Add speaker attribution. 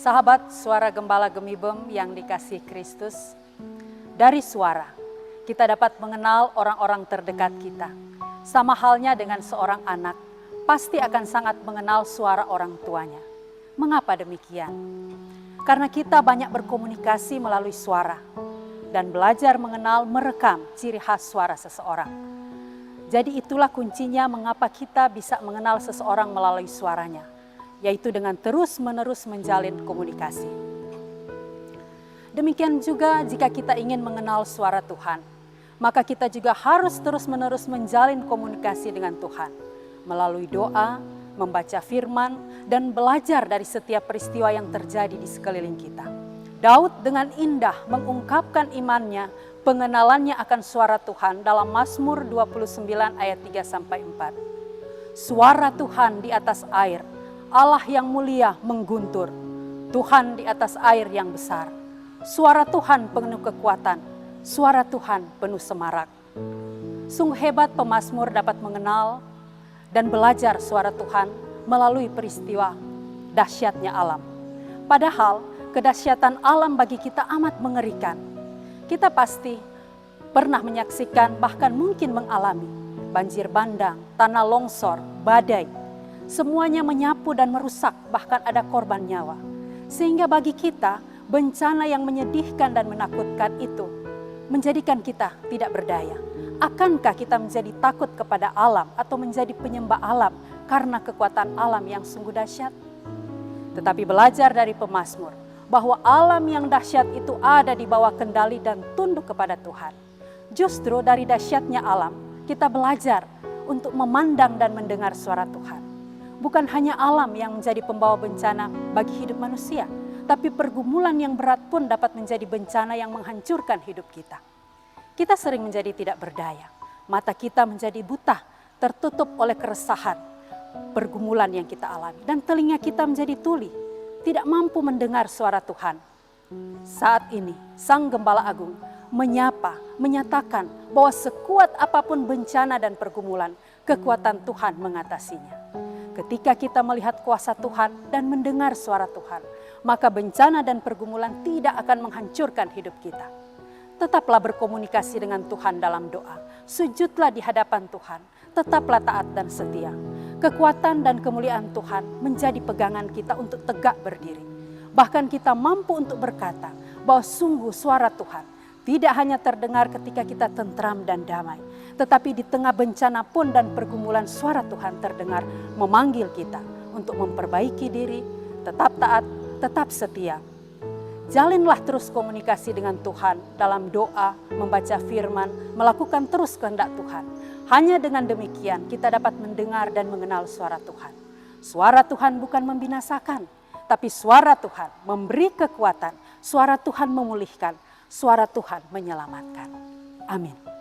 Speaker 1: Sahabat Suara Gembala Gemibem yang dikasihi Kristus, dari suara kita dapat mengenal orang-orang terdekat kita. Sama halnya dengan seorang anak, pasti akan sangat mengenal suara orang tuanya. Mengapa demikian? Karena kita banyak berkomunikasi melalui suara dan belajar mengenal merekam ciri khas suara seseorang. Jadi itulah kuncinya mengapa kita bisa mengenal seseorang melalui suaranya, yaitu dengan terus-menerus menjalin komunikasi. Demikian juga jika kita ingin mengenal suara Tuhan, maka kita juga harus terus-menerus menjalin komunikasi dengan Tuhan melalui doa, membaca firman, dan belajar dari setiap peristiwa yang terjadi di sekeliling kita. Daud dengan indah mengungkapkan imannya, pengenalannya akan suara Tuhan dalam Mazmur 29 ayat 3-4. Suara Tuhan di atas air, Allah yang mulia mengguntur, Tuhan di atas air yang besar. Suara Tuhan penuh kekuatan, suara Tuhan penuh semarak. Sungguh hebat pemazmur dapat mengenal dan belajar suara Tuhan melalui peristiwa dahsyatnya alam. Padahal kedahsyatan alam bagi kita amat mengerikan. Kita pasti pernah menyaksikan, bahkan mungkin mengalami banjir bandang, tanah longsor, badai. Semuanya menyapu dan merusak, bahkan ada korban nyawa. Sehingga bagi kita, bencana yang menyedihkan dan menakutkan itu menjadikan kita tidak berdaya. Akankah kita menjadi takut kepada alam atau menjadi penyembah alam karena kekuatan alam yang sungguh dahsyat? Tetapi belajar dari pemazmur bahwa alam yang dahsyat itu ada di bawah kendali dan tunduk kepada Tuhan. Justru dari dahsyatnya alam, kita belajar untuk memandang dan mendengar suara Tuhan. Bukan hanya alam yang menjadi pembawa bencana bagi hidup manusia, tapi pergumulan yang berat pun dapat menjadi bencana yang menghancurkan hidup kita. Kita sering menjadi tidak berdaya, mata kita menjadi buta, tertutup oleh keresahan, pergumulan yang kita alami, dan telinga kita menjadi tuli, tidak mampu mendengar suara Tuhan. Saat ini, Sang Gembala Agung menyatakan bahwa sekuat apapun bencana dan pergumulan, kekuatan Tuhan mengatasinya. Ketika kita melihat kuasa Tuhan dan mendengar suara Tuhan, maka bencana dan pergumulan tidak akan menghancurkan hidup kita. Tetaplah berkomunikasi dengan Tuhan dalam doa, sujudlah di hadapan Tuhan, tetaplah taat dan setia. Kekuatan dan kemuliaan Tuhan menjadi pegangan kita untuk tegak berdiri. Bahkan kita mampu untuk berkata bahwa sungguh suara Tuhan tidak hanya terdengar ketika kita tentram dan damai, tetapi di tengah bencana pun dan pergumulan suara Tuhan terdengar memanggil kita untuk memperbaiki diri, tetap taat, tetap setia. Jalinlah terus komunikasi dengan Tuhan dalam doa, membaca firman, melakukan terus kehendak Tuhan. Hanya dengan demikian kita dapat mendengar dan mengenal suara Tuhan. Suara Tuhan bukan membinasakan, tapi suara Tuhan memberi kekuatan, suara Tuhan memulihkan, suara Tuhan menyelamatkan. Amin.